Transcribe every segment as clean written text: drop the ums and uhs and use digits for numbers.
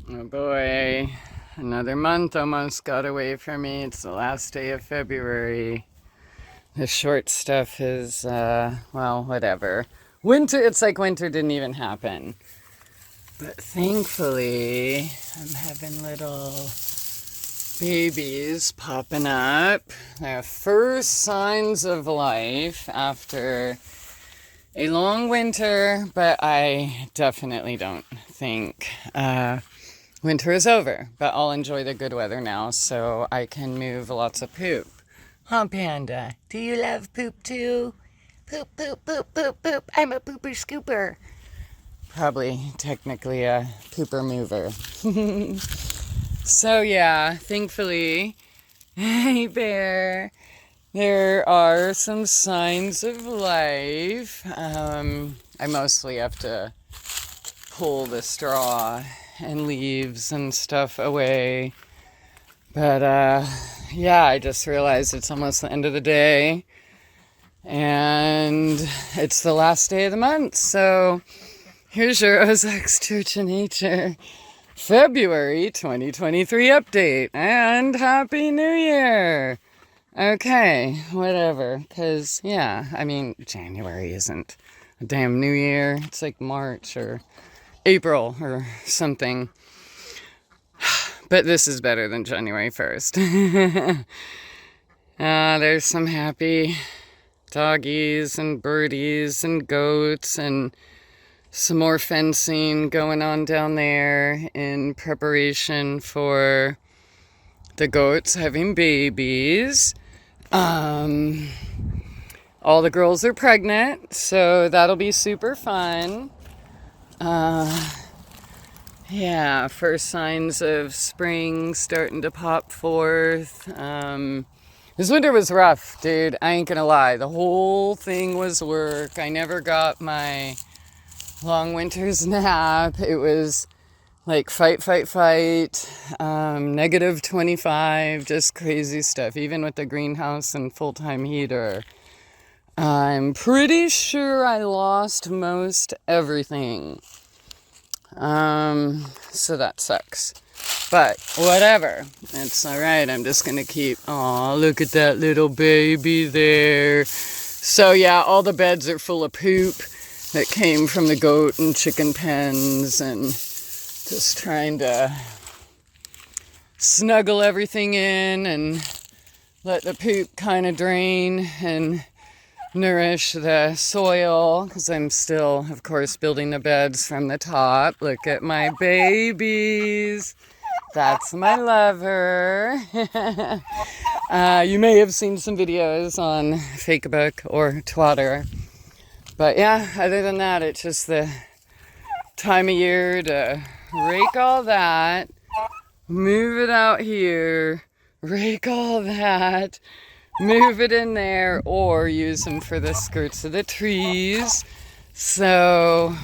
Oh boy, another month almost got away from me. It's the last day of February. The short stuff is, well, whatever. Winter, it's like winter didn't even happen. But thankfully, I'm having little babies popping up. They're first signs of life after a long winter, but I definitely don't think winter is over. But I'll enjoy the good weather now so I can move lots of poop. Huh, Panda? Do you love poop too? Poop, poop, poop, poop, poop. I'm a pooper scooper. Probably technically a pooper mover. So yeah, thankfully, hey bear, there are some signs of life. I mostly have to pull the straw and leaves and stuff away. But yeah, I just realized it's almost the end of the day. And it's the last day of the month. So here's your Ozarks Church of Nature February 2023 update. And Happy New Year! Okay, whatever. Because, yeah, I mean, January isn't a damn New Year. It's like March or April or something. But this is better than January 1st. There's some happy doggies and birdies and goats and some more fencing going on down there in preparation for the goats having babies. All the girls are pregnant, so that'll be super fun. Yeah, first signs of spring starting to pop forth. This winter was rough, dude. I ain't gonna lie. The whole thing was work. I never got my long winter's nap. It was like fight, negative 25, just crazy stuff. Even with the greenhouse and full-time heater. I'm pretty sure I lost most everything. So that sucks. But whatever. It's alright. I'm just gonna keep, aw, look at that little baby there. So yeah, all the beds are full of poop that came from the goat and chicken pens, and just trying to snuggle everything in and let the poop kind of drain and nourish the soil, because I'm still, of course, building the beds from the top. Look at my babies. That's my lover. You may have seen some videos on Facebook or Twitter. But yeah, other than that, it's just the time of year to rake all that, move it out here, rake all that, move it in there, or use them for the skirts of the trees. So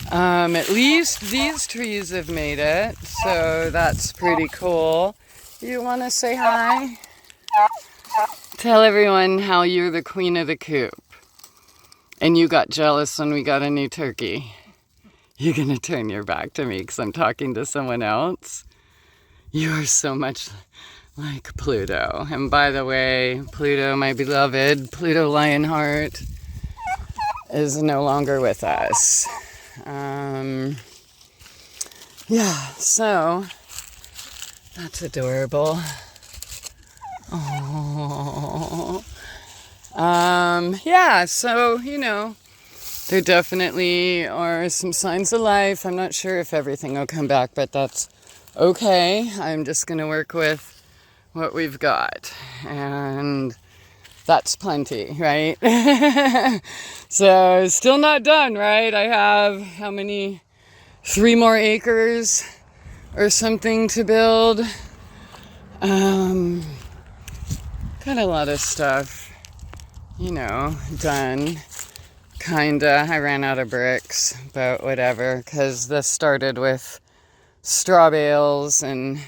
at least these trees have made it, so that's pretty cool. You want to say hi? Tell everyone how you're the queen of the coop. And you got jealous when we got a new turkey. You're gonna turn your back to me because I'm talking to someone else? You are so much like Pluto. And by the way, Pluto, my beloved, Pluto Lionheart, is no longer with us. Yeah, so that's adorable. Oh. Yeah, so, you know, there definitely are some signs of life. I'm not sure if everything will come back, but that's okay. I'm just going to work with what we've got. And that's plenty, right? So, still not done, right? I have, how many? 3 more acres or something to build. Got a lot of stuff, you know, done. Kinda. I ran out of bricks, but whatever, because this started with straw bales and,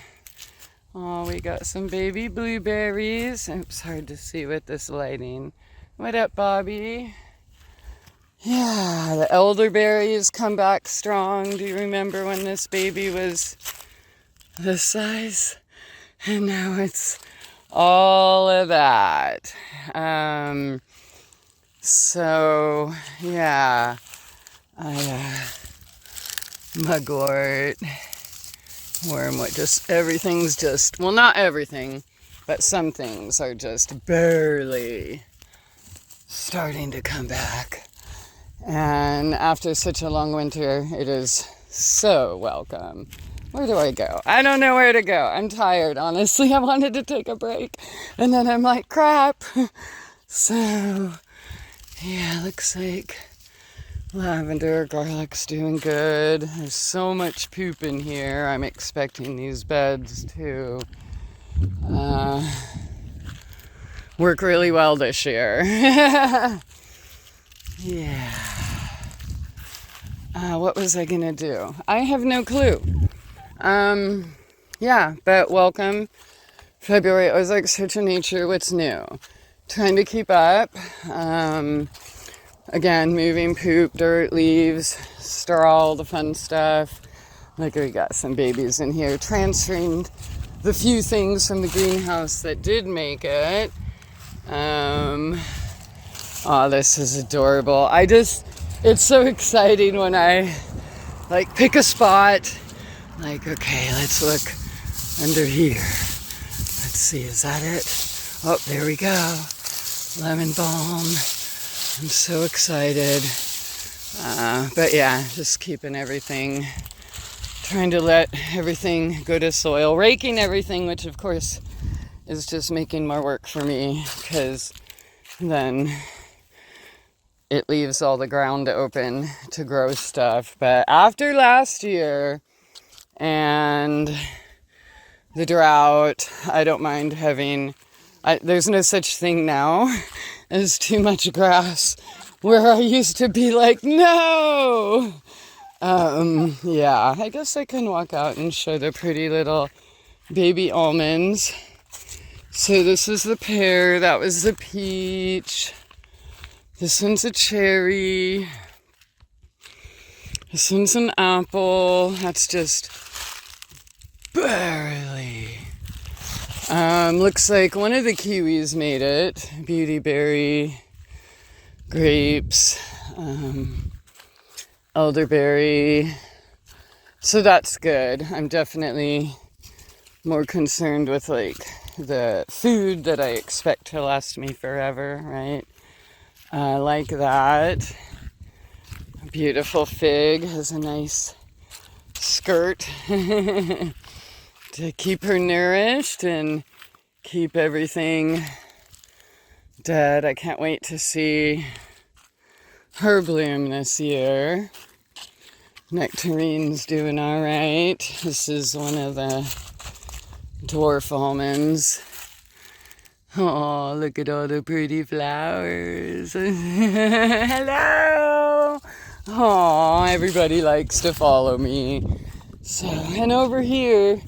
oh, we got some baby blueberries. It's hard to see with this lighting. What up, Bobby? Yeah, the elderberries come back strong. Do you remember when this baby was this size? And now it's all of that. So, yeah, mugwort, wormwood, just everything's just, well, not everything, but some things are just barely starting to come back. And after such a long winter, it is so welcome. Where do I go? I don't know where to go. I'm tired, honestly. I wanted to take a break. And then I'm like, crap. So, yeah, looks like lavender, garlic's doing good. There's so much poop in here. I'm expecting these beds to work really well this year. Yeah. What was I gonna do? I have no clue. Yeah, but welcome. February, Ozarks Search of Nature. What's new? Trying to keep up. Again, moving poop, dirt, leaves, straw, all the fun stuff. Like we got some babies in here. Transferring the few things from the greenhouse that did make it. Oh, this is adorable. It's so exciting when I pick a spot. Like, okay, let's look under here. Let's see, is that it? Oh, there we go. Lemon balm. I'm so excited. But yeah, just keeping everything, trying to let everything go to soil. Raking everything, which of course is just making more work for me because then it leaves all the ground open to grow stuff. But after last year and the drought, I don't mind having, there's no such thing now as too much grass, where I used to be like, no! Yeah, I guess I can walk out and show the pretty little baby almonds. So this is the pear, that was the peach. This one's a cherry. This one's an apple. That's just barely. Looks like one of the kiwis made it. Beautyberry, grapes, elderberry. So that's good. I'm definitely more concerned with the food that I expect to last me forever, right? Like that. A beautiful fig has a nice skirt to keep her nourished and keep everything dead. I can't wait to see her bloom this year. Nectarine's doing all right. This is one of the dwarf almonds. Oh, look at all the pretty flowers. Hello! Oh, everybody likes to follow me. So, and over here,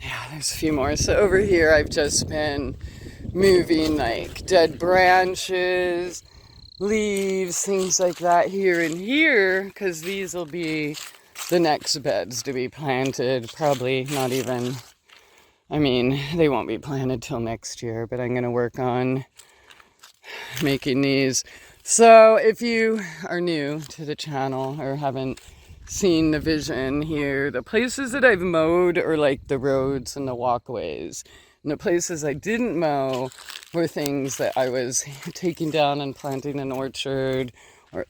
yeah, there's a few more. So over here, I've just been moving dead branches, leaves, things like that here and here, because these will be the next beds to be planted. Probably not even, they won't be planted till next year, but I'm going to work on making these. So if you are new to the channel or haven't seen the vision here, the places that I've mowed are the roads and the walkways. And the places I didn't mow were things that I was taking down and planting an orchard, or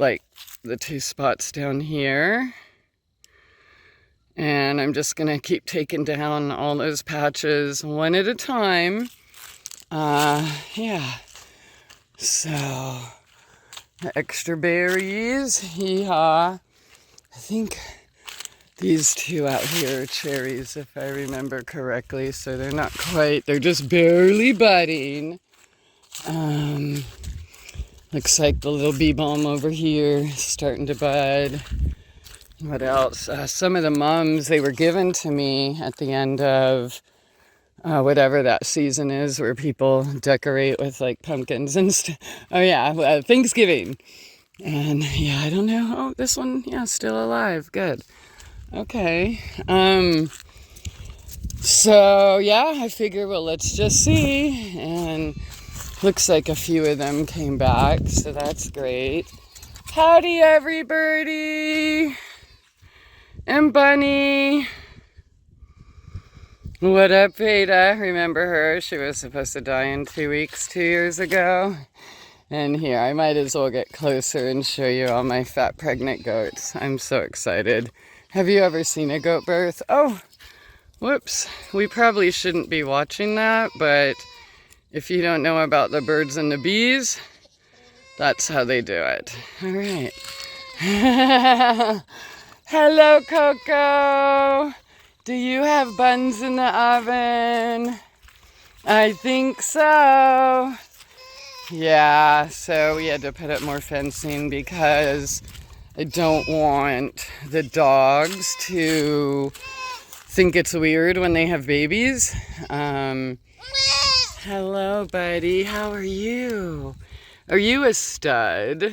the two spots down here. And I'm just gonna keep taking down all those patches one at a time. Yeah. So, the extra berries, hee-haw. I think these two out here are cherries, if I remember correctly. So they're not quite, they're just barely budding. Looks like the little bee balm over here is starting to bud. What else? Some of the mums, they were given to me at the end of whatever that season is where people decorate with pumpkins and stuff. Oh yeah, Thanksgiving. And yeah, I don't know. Oh, this one, yeah, still alive. Good. Okay. So yeah, I figure, well, let's just see. And looks like a few of them came back, so that's great. Howdy, everybody. And Bunny. What up, Veda? Remember her? She was supposed to die in 2 weeks, 2 years ago. And here, I might as well get closer and show you all my fat pregnant goats. I'm so excited. Have you ever seen a goat birth? Oh, whoops. We probably shouldn't be watching that, but if you don't know about the birds and the bees, that's how they do it. All right. Hello, Coco. Do you have buns in the oven? I think so. Yeah, so we had to put up more fencing because I don't want the dogs to think it's weird when they have babies. Hello, buddy. How are you? Are you a stud?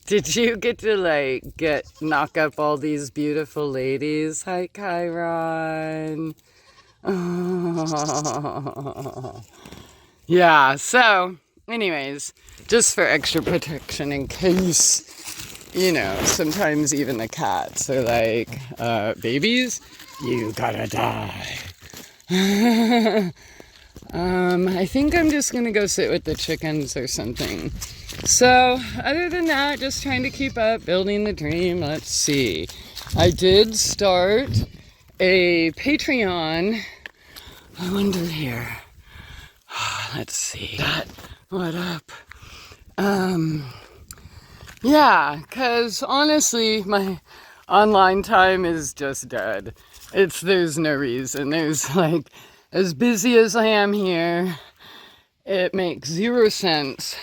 Did you get to knock up all these beautiful ladies? Hi, Chiron. Oh. Yeah, so anyways, just for extra protection in case, sometimes even the cats are like, babies, you gotta die. I think I'm just gonna go sit with the chickens or something. So, other than that, just trying to keep up, building the dream. Let's see. I did start a Patreon. I wonder here. Let's see. What up? Yeah, because honestly, my online time is just dead. There's no reason. There's as busy as I am here, it makes 0 sense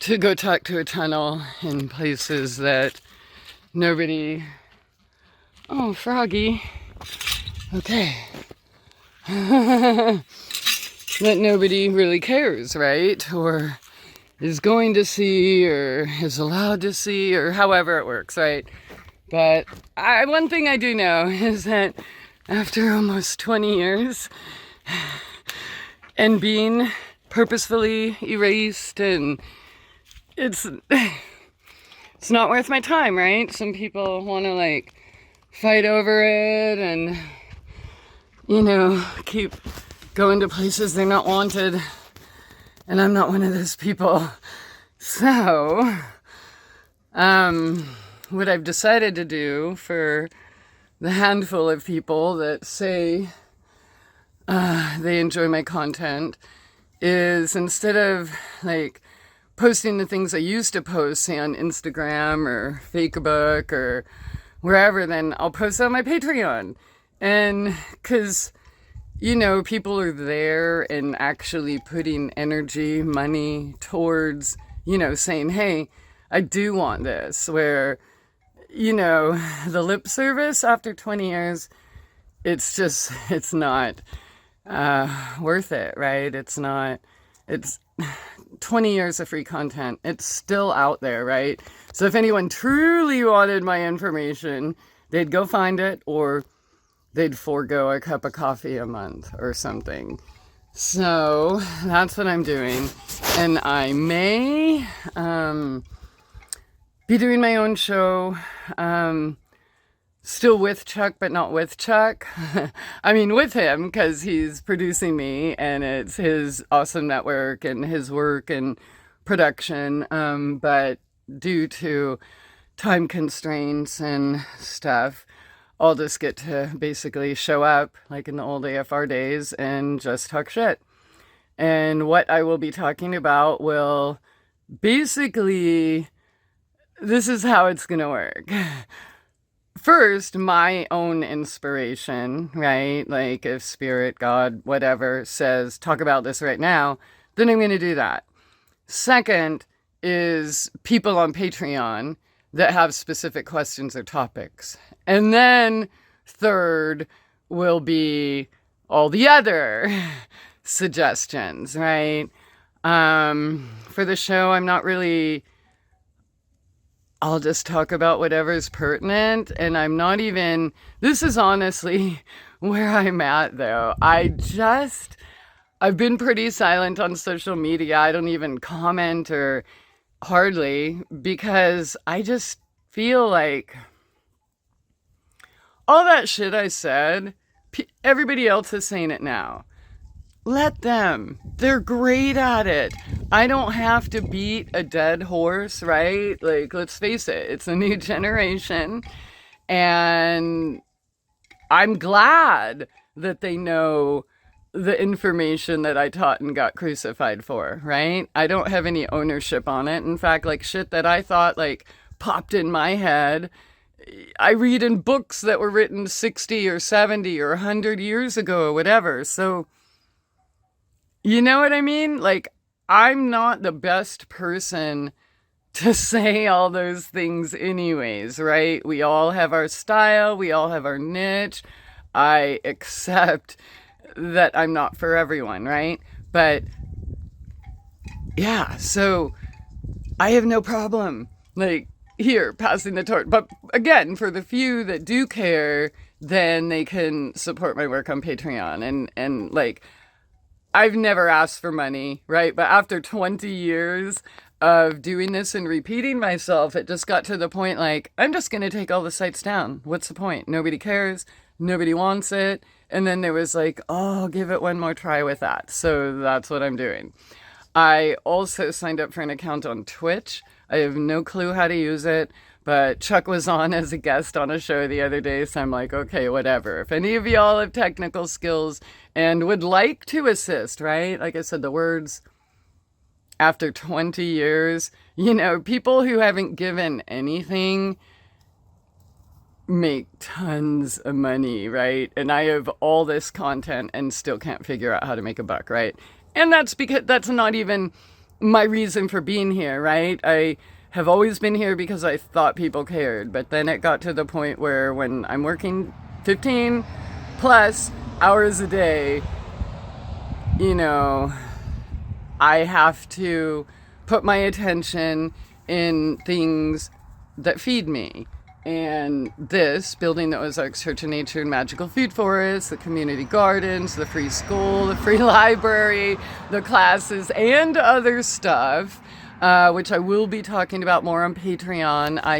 to go talk to a tunnel in places that nobody... Oh, Froggy. Okay. That nobody really cares, right? Or is going to see, or is allowed to see, or however it works, right? But one thing I do know is that after almost 20 years and being purposefully erased, and it's not worth my time, right? Some people want to fight over it and keep going to places they're not wanted, and I'm not one of those people. So what I've decided to do for the handful of people that say they enjoy my content is, instead of posting the things I used to post, say on Instagram or Facebook or wherever, then I'll post on my Patreon. And because people are there and actually putting energy, money towards, saying, hey, I do want this, where the lip service after 20 years, it's not worth it, right? It's 20 years of free content. It's still out there, right? So if anyone truly wanted my information, they'd go find it, or they'd forego a cup of coffee a month or something. So that's what I'm doing. And I may be doing my own show, still with Chuck, but not with Chuck. I mean, with him, because he's producing me, and it's his awesome network and his work and production. But due to time constraints and stuff, I'll just get to basically show up like in the old AFR days and just talk shit. And what I will be talking about will basically, this is how it's going to work. First, my own inspiration, right? Like if Spirit, God, whatever says, talk about this right now, then I'm going to do that. Second is people on Patreon that have specific questions or topics. And then third will be all the other suggestions, right? For the show, I'm not really I'll just talk about whatever's pertinent. And I'm not even, this is honestly where I'm at though. I've been pretty silent on social media. I don't even comment or hardly, because I just feel like all that shit I said, everybody else is saying it now. Let them. They're great at it. I don't have to beat a dead horse, right? Like, let's face it, it's a new generation. And I'm glad that they know the information that I taught and got crucified for, right? I don't have any ownership on it. In fact, like shit that I thought like popped in my head, I read in books that were written 60 or 70 or 100 years ago or whatever. So, you know what I mean? Like, I'm not the best person to say all those things anyways, right? We all have our style. We all have our niche. I accept that I'm not for everyone, right? But yeah, so I have no problem, like, here, passing the torch. But again, for the few that do care, then they can support my work on Patreon. And like, I've never asked for money, right? But after 20 years of doing this and repeating myself, it just got to the point like, I'm just going to take all the sites down. What's the point? Nobody cares. Nobody wants it. And then there was like, oh, I'll give it one more try with that. So that's what I'm doing. I also signed up for an account on Twitch. I have no clue how to use it, but Chuck was on as a guest on a show the other day, so I'm like, okay, whatever. If any of y'all have technical skills and would like to assist, right? Like I said, the words after 20 years, you know, people who haven't given anything make tons of money, right? And I have all this content and still can't figure out how to make a buck, right? And that's because that's not even my reason for being here, right? I have always been here because I thought people cared. But then it got to the point where when I'm working 15 plus hours a day, you know, I have to put my attention in things that feed me. And this, building the Ozarks Church of Nature and Magical Food Forest, the community gardens, the free school, the free library, the classes, and other stuff, which I will be talking about more on Patreon. I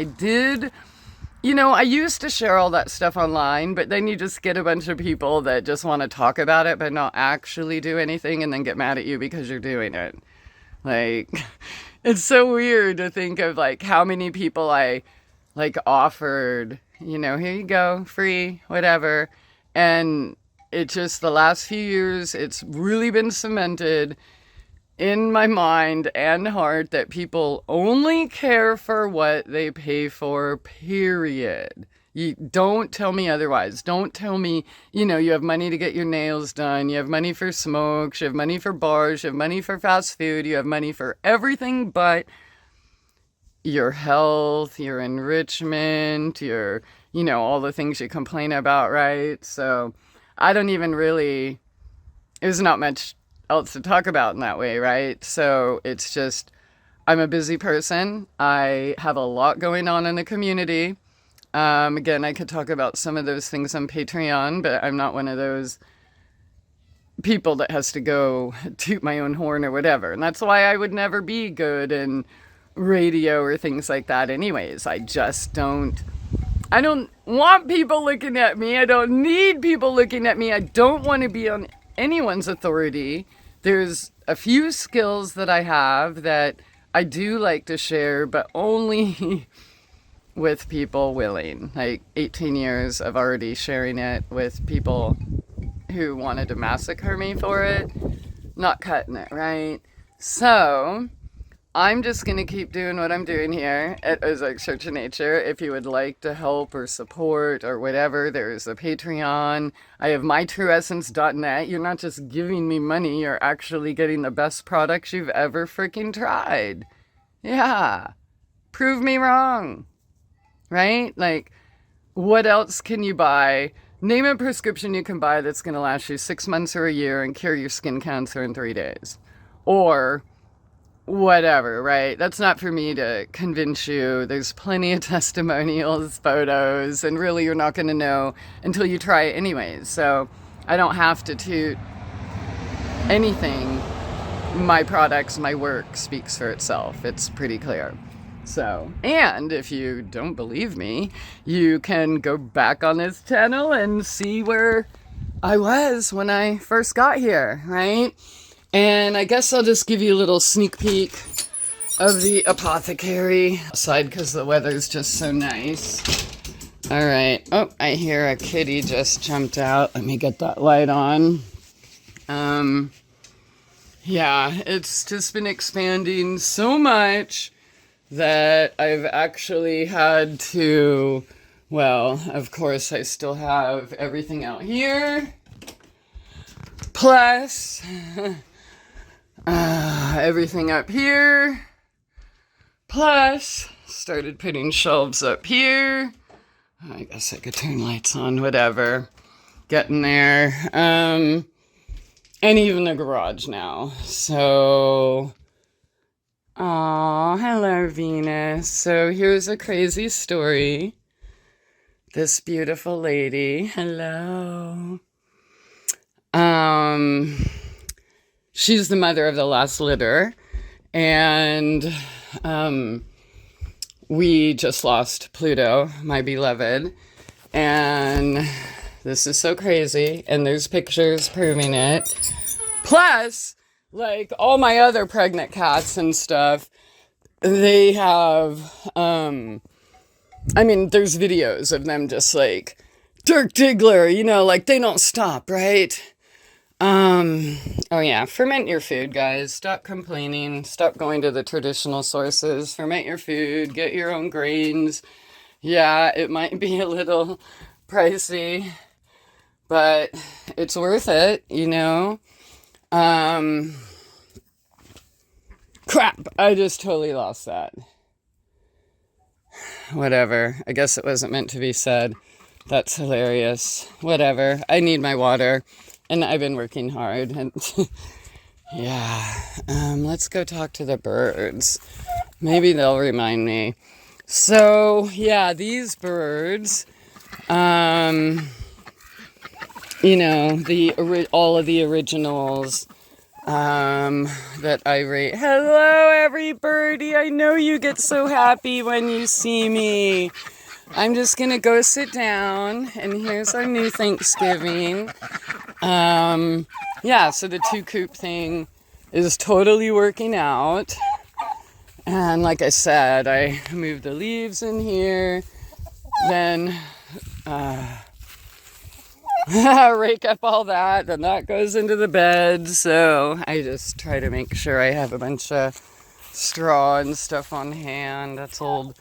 used to share all that stuff online, but then you just get a bunch of people that just want to talk about it, but not actually do anything, and then get mad at you because you're doing it. Like, it's so weird to think of like how many people I like offered, here you go, free, whatever. And it just, the last few years, it's really been cemented in my mind and heart that people only care for what they pay for, period. You don't tell me otherwise. Don't tell me, you have money to get your nails done. You have money for smokes. You have money for bars. You have money for fast food. You have money for everything but your health, your enrichment, your, all the things you complain about, right? So I don't even really, there's not much else to talk about in that way, right? So it's just, I'm a busy person. I have a lot going on in the community. Again, I could talk about some of those things on Patreon, but I'm not one of those people that has to go toot my own horn or whatever. And that's why I would never be good in radio or things like that anyways. I don't want people looking at me. I don't need people looking at me. I don't want to be on anyone's authority. There's a few skills that I have that I do like to share, but only with people willing. Like 18 years of already sharing it with people who wanted to massacre me for it. Not cutting it, right? So I'm just going to keep doing what I'm doing here at Ozarks Church of Nature. If you would like to help or support or whatever, there's a Patreon. I have mytrueessence.net. You're not just giving me money, you're actually getting the best products you've ever freaking tried. Yeah. Prove me wrong. Right? Like, what else can you buy? Name a prescription you can buy that's going to last you 6 months or a year and cure your skin cancer in 3 days. Or whatever, right? That's not for me to convince you. There's plenty of testimonials, photos, and really you're not going to know until you try it anyways. So I don't have to toot anything. My products, my work speaks for itself. It's pretty clear. So, and if you don't believe me, you can go back on this channel and see where I was when I first got here, right? And I guess I'll just give you a little sneak peek of the apothecary outside because the weather's just so nice. All right. Oh, I hear a kitty just jumped out. Let me get that light on. Yeah, it's just been expanding so much that I've actually had to, well, of course I still have everything out here. Plus, everything up here. Plus, started putting shelves up here. I guess I could turn lights on, whatever. Getting there. And even the garage now. So, oh, hello, Venus. So here's a crazy story. This beautiful lady, hello. She's the mother of the last litter, and we just lost Pluto, my beloved, and this is so crazy, and there's pictures proving it. Plus, like all my other pregnant cats and stuff, they have, I mean, there's videos of them just like, Dirk Diggler, you know, like they don't stop, right? Oh yeah, ferment your food, guys. Stop complaining. Stop going to the traditional sources. Ferment your food. Get your own grains. Yeah, it might be a little pricey, but it's worth it, you know? Crap, I just totally lost that. Whatever. I guess it wasn't meant to be said. That's hilarious. Whatever. I need my water, and I've been working hard, and yeah. Let's go talk to the birds. Maybe they'll remind me. So, yeah, these birds, you know, all of the originals that I rate. Hello, every birdie. I know you get so happy when you see me. I'm just going to go sit down, and here's our new Thanksgiving. Yeah, so the 2-coop thing is totally working out. And like I said, I moved the leaves in here, then rake up all that, then that goes into the bed. So I just try to make sure I have a bunch of straw and stuff on hand. That's old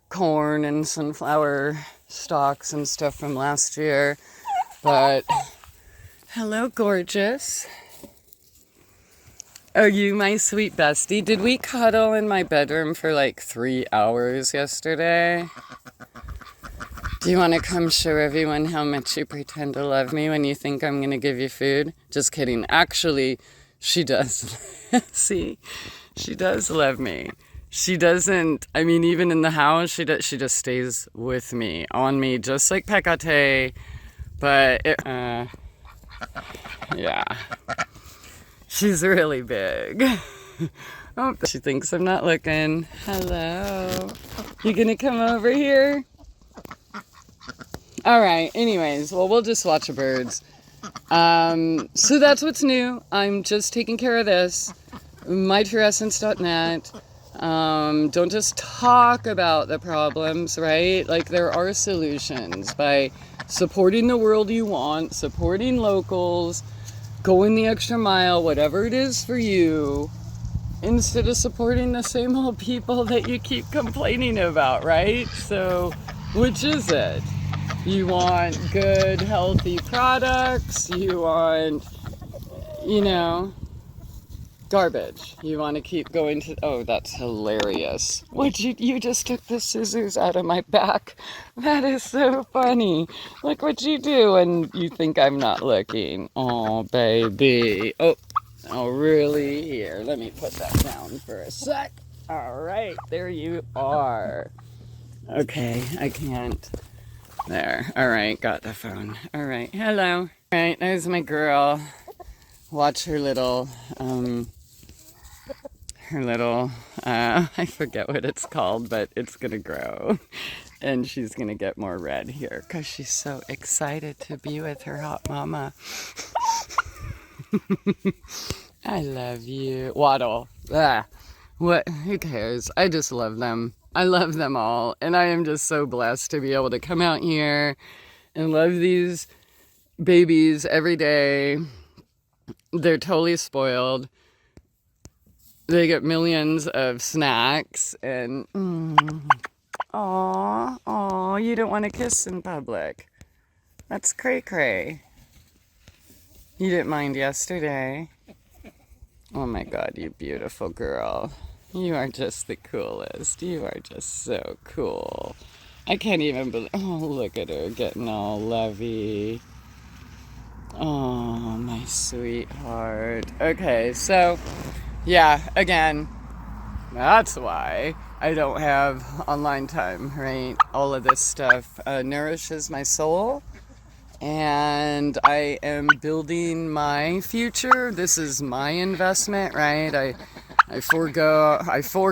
corn and sunflower stalks and stuff from last year. But hello, gorgeous. Oh, you my sweet bestie. Did we cuddle in my bedroom for like 3 hours yesterday? Do you want to come show everyone how much you pretend to love me when you think I'm going to give you food? Just kidding. Actually, she does. See? She does love me. She doesn't, I mean, even in the house, she just stays with me, on me, just like Pekate. But, yeah. She's really big. Oh, she thinks I'm not looking. Hello. You gonna come over here? All right. Anyways, well, we'll just watch the birds. So that's what's new. I'm just taking care of this. mytrueessence.net. Don't just talk about the problems, right? Like, there are solutions by supporting the world you want, supporting locals, going the extra mile, whatever it is for you, instead of supporting the same old people that you keep complaining about, right? So, which is it? You want good, healthy products, you want, you know, garbage. You want to keep going to, oh, that's hilarious. You just took the scissors out of my back. That is so funny. Look what you do, and you think I'm not looking. Oh, baby. Oh, Oh, really? Here, let me put that down for a sec. All right, there you are. Okay, I can't. There. All right, got the phone. All right, hello. All right, there's my girl. Watch her little, I forget what it's called, but it's gonna grow. And she's gonna get more red here because she's so excited to be with her hot mama. I love you. Waddle. Ah. What? Who cares? I just love them. I love them all. And I am just so blessed to be able to come out here and love these babies every day. They're totally spoiled. They get millions of snacks and aw, you don't want to kiss in public. That's cray cray. You didn't mind yesterday. Oh my God, you beautiful girl. You are just the coolest. You are just so cool. I can't even believe, oh, look at her getting all lovey. Oh, my sweetheart. Okay, so, yeah, again, that's why I don't have online time, right? All of this stuff nourishes my soul, and I am building my future. This is my investment, right? I forego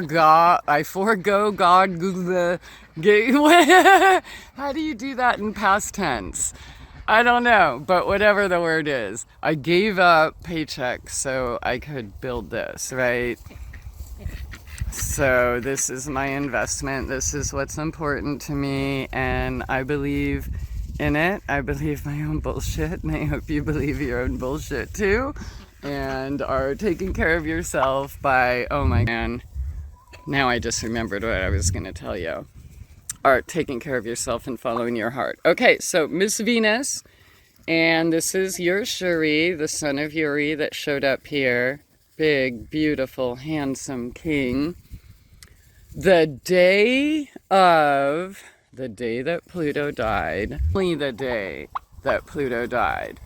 God, Google, how do you do that in past tense? I don't know, but whatever the word is, I gave up paychecks so I could build this, right? So this is my investment. This is what's important to me, and I believe in it. I believe my own bullshit, and I hope you believe your own bullshit too, and are taking care of yourself by, oh my man, now I just remembered what I was going to tell you. Are taking care of yourself and following your heart. Okay, so Miss Venus, and this is your Shuri, the son of Yuri that showed up here. Big, beautiful, handsome king. The day that Pluto died, only the day that Pluto died,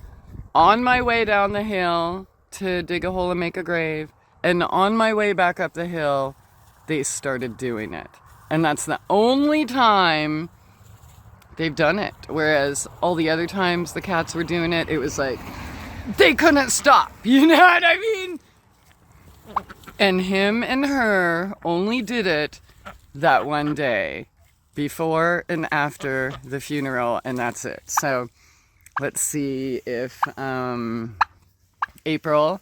on my way down the hill to dig a hole and make a grave, and on my way back up the hill, they started doing it. And that's the only time they've done it. Whereas all the other times the cats were doing it, it was like, they couldn't stop. You know what I mean? And him and her only did it that one day, before and after the funeral, and that's it. So let's see if April,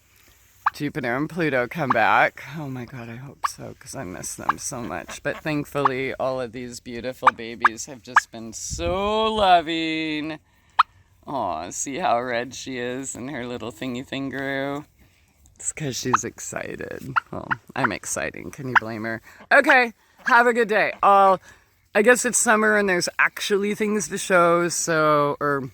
Jupiter and Pluto come back. Oh my God, I hope so, because I miss them so much. But thankfully, all of these beautiful babies have just been so loving. Aw, see how red she is and her little thingy thing grew? It's because she's excited. Well, I'm exciting. Can you blame her? Okay, have a good day. I guess it's summer and there's actually things to show, so, or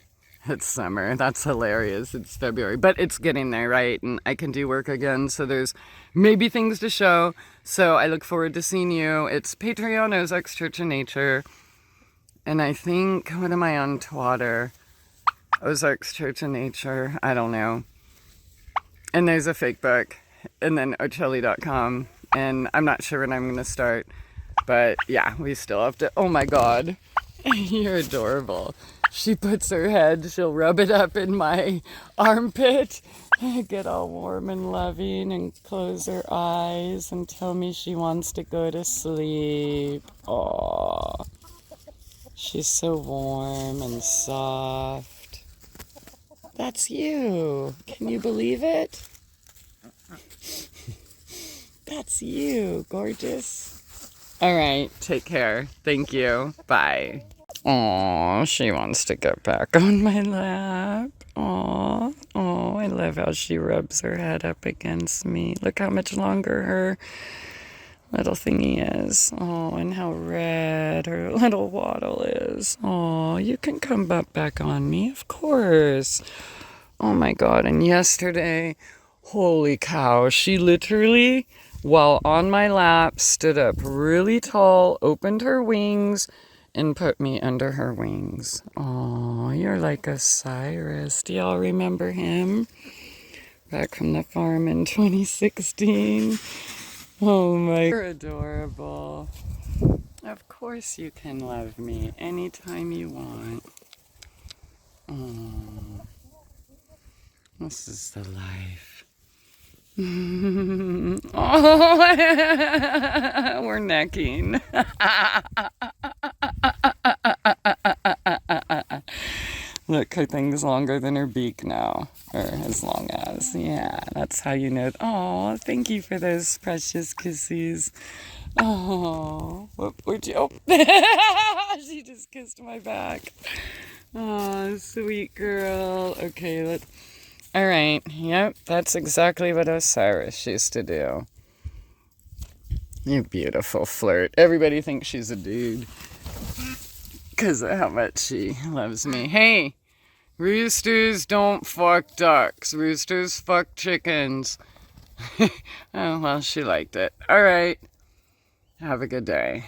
it's summer. That's hilarious. It's February, but it's getting there, right? And I can do work again, so there's maybe things to show. So I look forward to seeing you. It's Patreon, Ozarks Church of Nature. And I think, what am I on Twitter? Ozarks Church of Nature. I don't know. And there's a fake book. And then Ochelli.com. And I'm not sure when I'm going to start. But yeah, we still have to. Oh my God. You're adorable. She puts her head, she'll rub it up in my armpit, get all warm and loving, and close her eyes and tell me she wants to go to sleep. Aww. She's so warm and soft. That's you. Can you believe it? That's you, gorgeous. All right, take care. Thank you. Bye. Aw, she wants to get back on my lap. Aw, oh, I love how she rubs her head up against me. Look how much longer her little thingy is. Oh, and how red her little waddle is. Oh, you can come back on me, of course. Oh my God, and yesterday, holy cow, she literally, while on my lap, stood up really tall, opened her wings, and put me under her wings. Oh, you're like Osiris. Do y'all remember him? back from the farm in 2016. Oh my, you're adorable. Of course you can love me anytime you want. Oh, this is the life. Oh, we're necking. Look, her thing's longer than her beak now. Or as long as. Yeah, that's how you know. Oh, thank you for those precious kisses. Oh, where'd you? Oh, she just kissed my back. Oh, sweet girl. Okay, all right. Yep, that's exactly what Osiris used to do. You beautiful flirt. Everybody thinks she's a dude because of how much she loves me. Hey, roosters don't fuck ducks. Roosters fuck chickens. Oh, well, she liked it. All right. Have a good day.